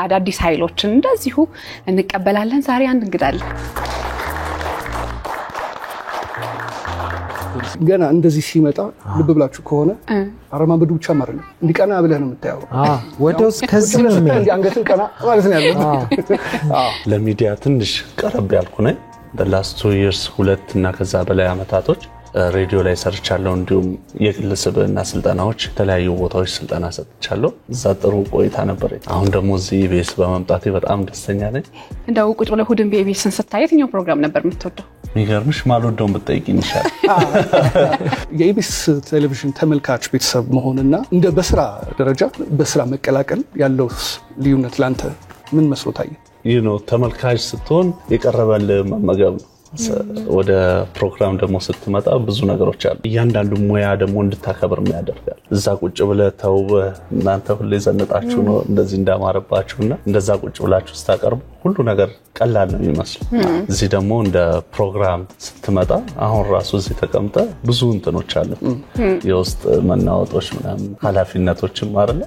አዳዲስ ኃይሎችን እንደዚሁ እንቀበላለን ዛሬ አንድ እንግዳለን ገና እንደዚህ ሲመጣ ልብ ብላችሁ ከሆነ አረማመዱ ብቻ ማለት ነው እንዲቀና ብለህ ነው የምታየው ወደውስ ከዚህ ነው እንዲ አንገትን ቀና ማለት ነው ያለው ለሚዲያ ትንሽ ቀረብ ያልኩ ነኝ the last 2 years ሁለት እና ከዛ በላይ አመታቶች ሬዲዮ ላይ ሰርቻለሁ እንዲሁም የግል ስብዕና ስልጠናዎች ተለያዩ ቦታዎች ስልጠና ሰጥቻለሁ እዛ ጥሩ ቆይታ ነበር አሁን ደግሞ እዚህ ቤስ በመምጣቴ በጣም ደስተኛ ነኝ እንደው ቁጭ ብለህ ሁድን ቤቢስን ስታይ የትኛው ፕሮግራም ነበር የምትወደው ሚገርምሽ ማልወደውን ብትጠይቂኝ ይሻላል የኢቢኤስ ቴሌቪዥን ተመልካች ቤተሰብ መሆንና እንደ በስራ ደረጃ በስራ መቀላቀል ያለው ልዩነት ላንተ ምን መስሎ ታየ ተመልካች ስትሆን የቀረበል መመገብ ነው ወደ ፕሮግራም ደግሞ ስትመጣ ብዙ ነገሮች አሉ እያንዳንዱ ሙያ ደግሞ እንድታከብር የሚያደርጋል እዛ ቁጭ ብለህ ተውበህ እናንተ ሁሌ ዘንጣችሁ ነው እንደዚህ እንዳማረባችሁና እንደዛ ቁጭ ብላችሁ ስታቀርቡ ሁሉ ነገር ቀላል ነው የሚመስለው እዚህ ደግሞ እንደ ፕሮግራም ስትመጣ አሁን ራሱ እዚህ ተቀምጠ ብዙ እንትኖች አሉ የውስጥ መናወጦች ምናምን ኃላፊነቶችም አይደለ